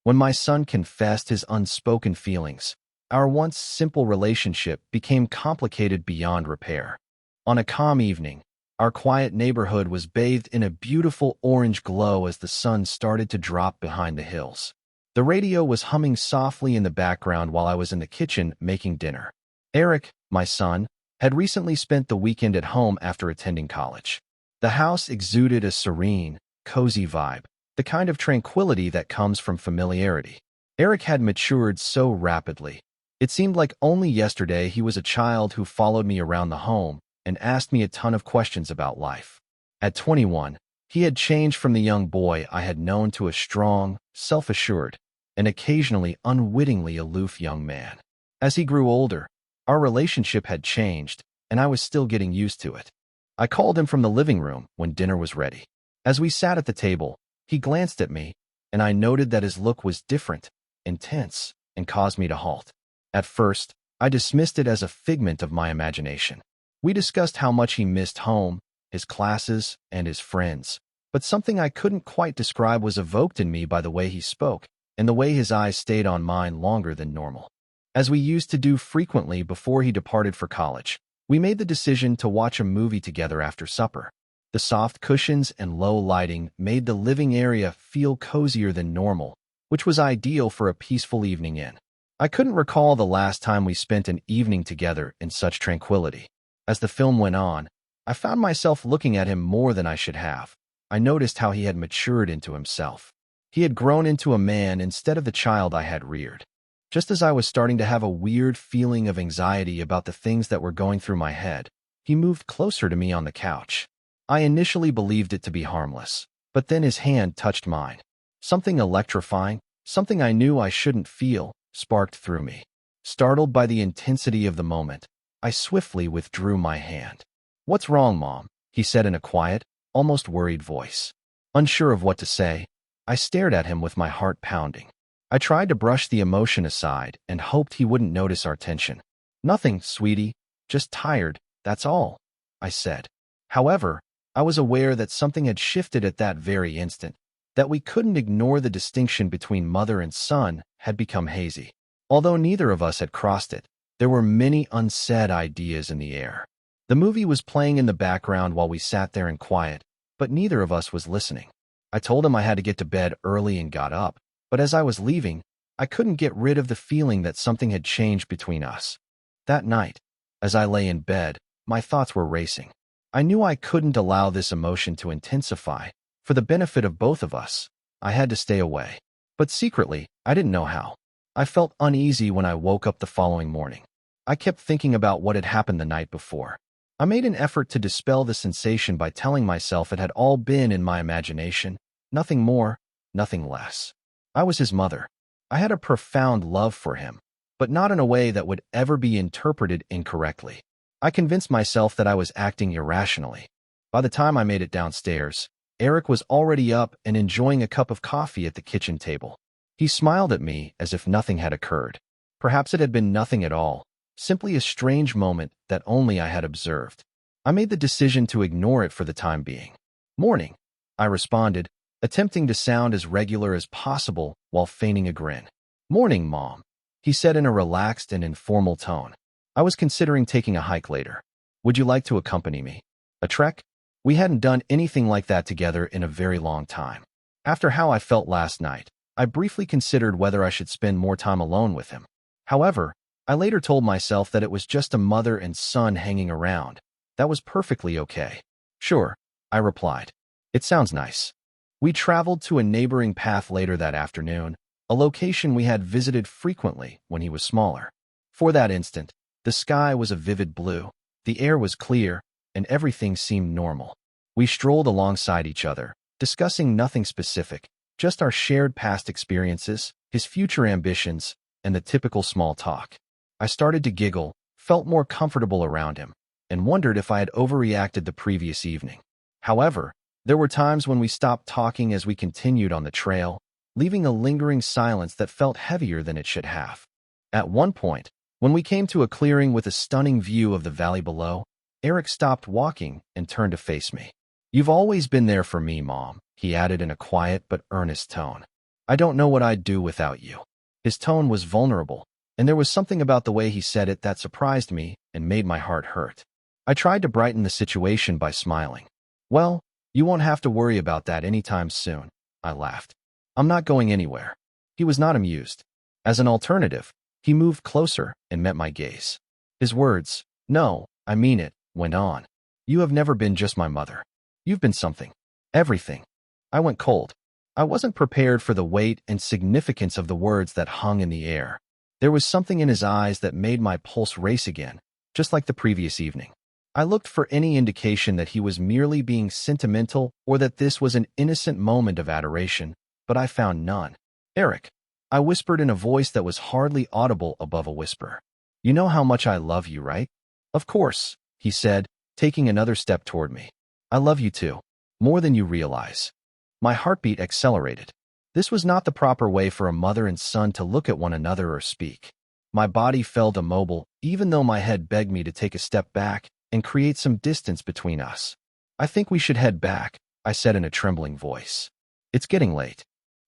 When my son confessed his unspoken feelings, our once simple relationship became complicated beyond repair. On a calm evening, our quiet neighborhood was bathed in a beautiful orange glow as the sun started to drop behind the hills. The radio was humming softly in the background while I was in the kitchen making dinner. Eric, my son, had recently spent the weekend at home after attending college. The house exuded a serene, cozy vibe, the kind of tranquility that comes from familiarity. Eric had matured so rapidly. It seemed like only yesterday he was a child who followed me around the home and asked me a ton of questions about life. At 21, he had changed from the young boy I had known to a strong, self-assured, and occasionally unwittingly aloof young man. As he grew older, our relationship had changed, and I was still getting used to it. I called him from the living room when dinner was ready. As we sat at the table, he glanced at me, and I noted that his look was different, intense, and caused me to halt. At first, I dismissed it as a figment of my imagination. We discussed how much he missed home, his classes, and his friends, but something I couldn't quite describe was evoked in me by the way he spoke, and the way his eyes stayed on mine longer than normal. As we used to do frequently before he departed for college, we made the decision to watch a movie together after supper. The soft cushions and low lighting made the living area feel cozier than normal, which was ideal for a peaceful evening in. I couldn't recall the last time we spent an evening together in such tranquility. As the film went on, I found myself looking at him more than I should have. I noticed how he had matured into himself. He had grown into a man instead of the child I had reared. Just as I was starting to have a weird feeling of anxiety about the things that were going through my head, he moved closer to me on the couch. I initially believed it to be harmless, but then his hand touched mine. Something electrifying, something I knew I shouldn't feel, sparked through me. Startled by the intensity of the moment, I swiftly withdrew my hand. "What's wrong, Mom?" he said in a quiet, almost worried voice. Unsure of what to say, I stared at him with my heart pounding. I tried to brush the emotion aside and hoped he wouldn't notice our tension. "Nothing, sweetie, just tired, that's all," I said. However, I was aware that something had shifted at that very instant, that we couldn't ignore the distinction between mother and son had become hazy. Although neither of us had crossed it, there were many unsaid ideas in the air. The movie was playing in the background while we sat there in quiet, but neither of us was listening. I told him I had to get to bed early and got up, but as I was leaving, I couldn't get rid of the feeling that something had changed between us. That night, as I lay in bed, my thoughts were racing. I knew I couldn't allow this emotion to intensify. For the benefit of both of us, I had to stay away. But secretly, I didn't know how. I felt uneasy when I woke up the following morning. I kept thinking about what had happened the night before. I made an effort to dispel the sensation by telling myself it had all been in my imagination, nothing more, nothing less. I was his mother. I had a profound love for him, but not in a way that would ever be interpreted incorrectly. I convinced myself that I was acting irrationally. By the time I made it downstairs, Eric was already up and enjoying a cup of coffee at the kitchen table. He smiled at me as if nothing had occurred. Perhaps it had been nothing at all, simply a strange moment that only I had observed. I made the decision to ignore it for the time being. "Morning," I responded, attempting to sound as regular as possible while feigning a grin. "Morning, Mom," he said in a relaxed and informal tone. I was considering taking a hike later. "Would you like to accompany me?" "A trek?" We hadn't done anything like that together in a very long time. After how I felt last night, I briefly considered whether I should spend more time alone with him. However, I later told myself that it was just a mother and son hanging around. That was perfectly okay. "Sure," I replied. "It sounds nice." We traveled to a neighboring path later that afternoon, a location we had visited frequently when he was smaller. For that instant, the sky was a vivid blue, the air was clear, and everything seemed normal. We strolled alongside each other, discussing nothing specific, just our shared past experiences, his future ambitions, and the typical small talk. I started to giggle, felt more comfortable around him, and wondered if I had overreacted the previous evening. However, there were times when we stopped talking as we continued on the trail, leaving a lingering silence that felt heavier than it should have. At one point, when we came to a clearing with a stunning view of the valley below, Eric stopped walking and turned to face me. "You've always been there for me, Mom," he added in a quiet but earnest tone. I don't know what I'd do without you. His tone was vulnerable, and there was something about the way he said it that surprised me and made my heart hurt. I tried to brighten the situation by smiling. Well, you won't have to worry about that anytime soon, I laughed. I'm not going anywhere. He was not amused. As an alternative, he moved closer and met my gaze. His words, "No, I mean it," went on. "You have never been just my mother. You've been something. Everything." I went cold. I wasn't prepared for the weight and significance of the words that hung in the air. There was something in his eyes that made my pulse race again, just like the previous evening. I looked for any indication that he was merely being sentimental or that this was an innocent moment of adoration, but I found none. "Eric," I whispered in a voice that was hardly audible above a whisper. "You know how much I love you, right?" "Of course," he said, taking another step toward me. "I love you too, more than you realize." My heartbeat accelerated. This was not the proper way for a mother and son to look at one another or speak. My body felt immobile, even though my head begged me to take a step back and create some distance between us. "I think we should head back," I said in a trembling voice. "It's getting late."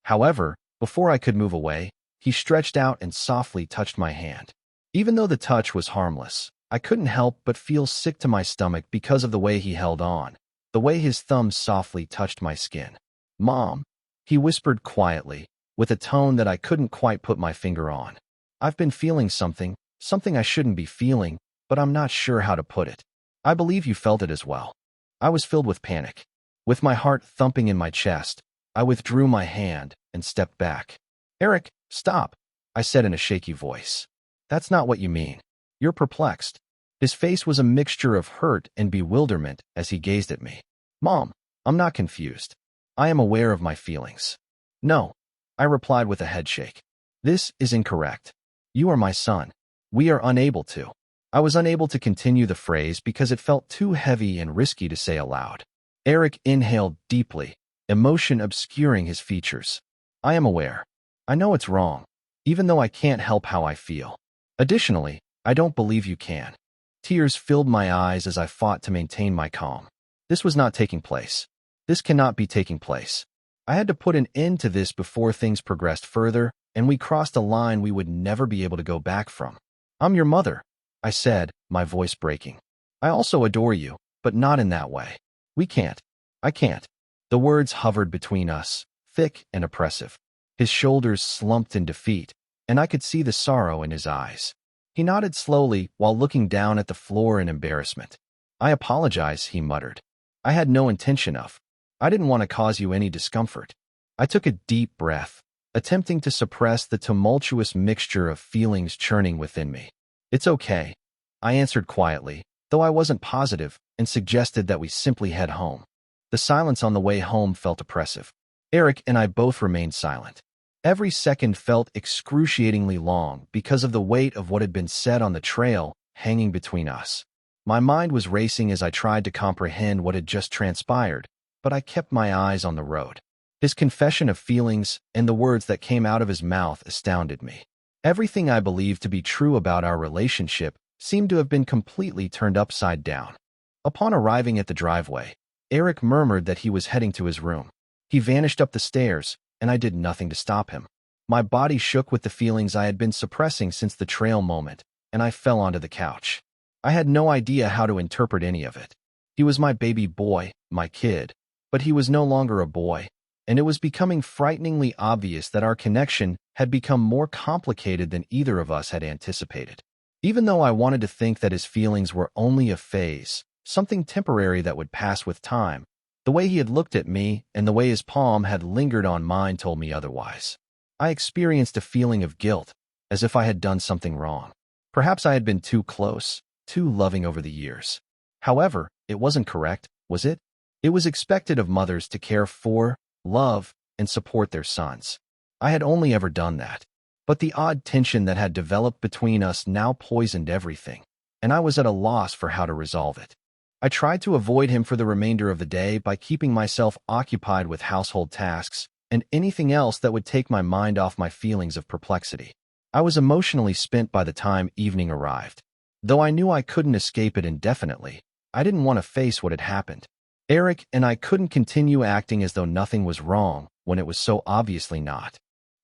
However, before I could move away, he stretched out and softly touched my hand. Even though the touch was harmless, I couldn't help but feel sick to my stomach because of the way he held on, the way his thumb softly touched my skin. "Mom," he whispered quietly, with a tone that I couldn't quite put my finger on. "I've been feeling something I shouldn't be feeling, but I'm not sure how to put it." "I believe you felt it as well." I was filled with panic. With my heart thumping in my chest, I withdrew my hand and stepped back. "Eric, stop," I said in a shaky voice. "That's not what you mean. You're perplexed." His face was a mixture of hurt and bewilderment as he gazed at me. "Mom, I'm not confused. I am aware of my feelings." "No," I replied with a headshake. "This is incorrect. You are my son. We are unable to." I was unable to continue the phrase because it felt too heavy and risky to say aloud. Eric inhaled deeply, emotion obscuring his features. "I am aware. I know it's wrong, even though I can't help how I feel. Additionally, I don't believe you can." Tears filled my eyes as I fought to maintain my calm. This was not taking place. This cannot be taking place. I had to put an end to this before things progressed further, and we crossed a line we would never be able to go back from. "I'm your mother," I said, my voice breaking. "I also adore you, but not in that way. We can't. I can't." The words hovered between us, thick and oppressive. His shoulders slumped in defeat, and I could see the sorrow in his eyes. He nodded slowly while looking down at the floor in embarrassment. "I apologize," he muttered. "I had no intention of. I didn't want to cause you any discomfort." I took a deep breath, attempting to suppress the tumultuous mixture of feelings churning within me. "It's okay," I answered quietly, though I wasn't positive, and suggested that we simply head home. The silence on the way home felt oppressive. Eric and I both remained silent. Every second felt excruciatingly long because of the weight of what had been said on the trail hanging between us. My mind was racing as I tried to comprehend what had just transpired, but I kept my eyes on the road. His confession of feelings and the words that came out of his mouth astounded me. Everything I believed to be true about our relationship seemed to have been completely turned upside down. Upon arriving at the driveway, Eric murmured that he was heading to his room. He vanished up the stairs, and I did nothing to stop him. My body shook with the feelings I had been suppressing since the trail moment, and I fell onto the couch. I had no idea how to interpret any of it. He was my baby boy, my kid, but he was no longer a boy, and it was becoming frighteningly obvious that our connection had become more complicated than either of us had anticipated. Even though I wanted to think that his feelings were only a phase, something temporary that would pass with time, the way he had looked at me and the way his palm had lingered on mine told me otherwise. I experienced a feeling of guilt, as if I had done something wrong. Perhaps I had been too close, too loving over the years. However, it wasn't correct, was it? It was expected of mothers to care for, love, and support their sons. I had only ever done that. But the odd tension that had developed between us now poisoned everything, and I was at a loss for how to resolve it. I tried to avoid him for the remainder of the day by keeping myself occupied with household tasks and anything else that would take my mind off my feelings of perplexity. I was emotionally spent by the time evening arrived. Though I knew I couldn't escape it indefinitely, I didn't want to face what had happened. Eric and I couldn't continue acting as though nothing was wrong when it was so obviously not.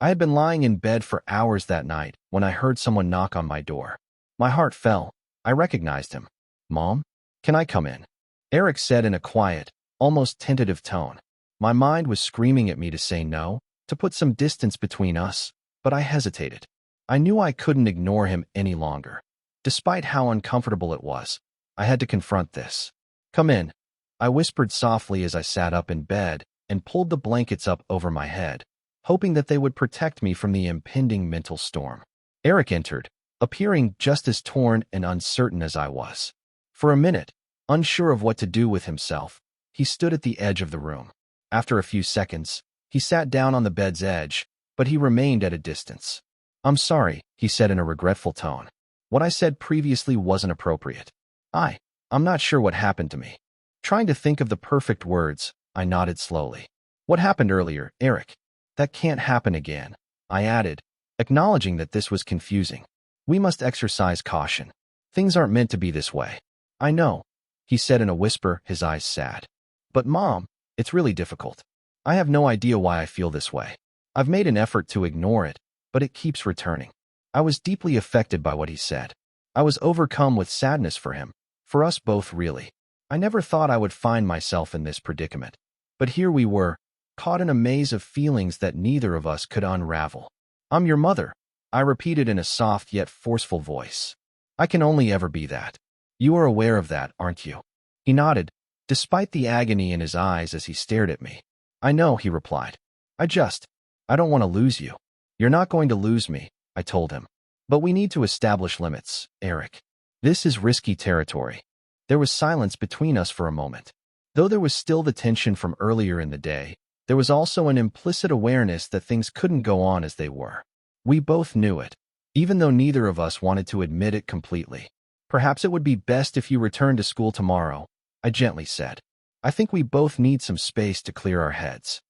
I had been lying in bed for hours that night when I heard someone knock on my door. My heart fell. I recognized him. "Mom, can I come in?" Eric said in a quiet, almost tentative tone. My mind was screaming at me to say no, to put some distance between us, but I hesitated. I knew I couldn't ignore him any longer. Despite how uncomfortable it was, I had to confront this. "Come in," I whispered softly as I sat up in bed and pulled the blankets up over my head, hoping that they would protect me from the impending mental storm. Eric entered, appearing just as torn and uncertain as I was. For a minute, unsure of what to do with himself, he stood at the edge of the room. After a few seconds, he sat down on the bed's edge, but he remained at a distance. "I'm sorry," he said in a regretful tone. "What I said previously wasn't appropriate. I'm not sure what happened to me." Trying to think of the perfect words, I nodded slowly. "What happened earlier, Eric? That can't happen again," I added, acknowledging that this was confusing. "We must exercise caution. Things aren't meant to be this way." "I know," he said in a whisper, his eyes sad. "But Mom, it's really difficult. I have no idea why I feel this way. I've made an effort to ignore it, but it keeps returning." I was deeply affected by what he said. I was overcome with sadness for him, for us both really. I never thought I would find myself in this predicament. But here we were, caught in a maze of feelings that neither of us could unravel. "I'm your mother," I repeated in a soft yet forceful voice. "I can only ever be that. You are aware of that, aren't you?" He nodded, despite the agony in his eyes as he stared at me. "I know," he replied. I don't want to lose you." "You're not going to lose me," I told him. "But we need to establish limits, Eric. This is risky territory." There was silence between us for a moment. Though there was still the tension from earlier in the day, there was also an implicit awareness that things couldn't go on as they were. We both knew it, even though neither of us wanted to admit it completely. "Perhaps it would be best if you returned to school tomorrow," I gently said. "I think we both need some space to clear our heads."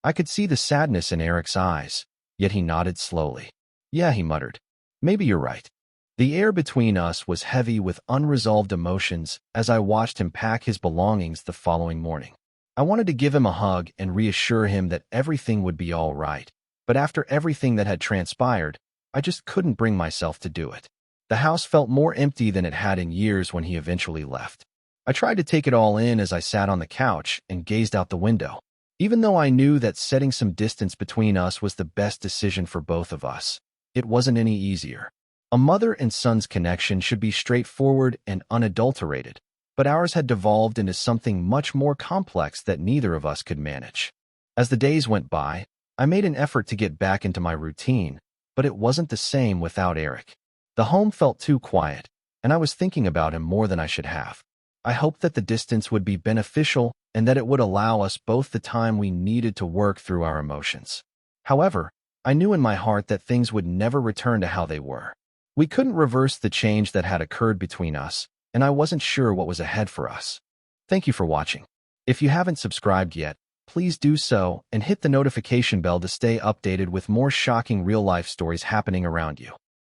I could see the sadness in Eric's eyes, yet he nodded slowly. "Yeah," he muttered. "Maybe you're right." The air between us was heavy with unresolved emotions as I watched him pack his belongings the following morning. I wanted to give him a hug and reassure him that everything would be all right, but after everything that had transpired, I just couldn't bring myself to do it. The house felt more empty than it had in years when he eventually left. I tried to take it all in as I sat on the couch and gazed out the window. Even though I knew that setting some distance between us was the best decision for both of us, it wasn't any easier. A mother and son's connection should be straightforward and unadulterated, but ours had devolved into something much more complex that neither of us could manage. As the days went by, I made an effort to get back into my routine, but it wasn't the same without Eric. The home felt too quiet, and I was thinking about him more than I should have. I hoped that the distance would be beneficial and that it would allow us both the time we needed to work through our emotions. However, I knew in my heart that things would never return to how they were. We couldn't reverse the change that had occurred between us, and I wasn't sure what was ahead for us. Thank you for watching. If you haven't subscribed yet, please do so and hit the notification bell to stay updated with more shocking real-life stories happening around you.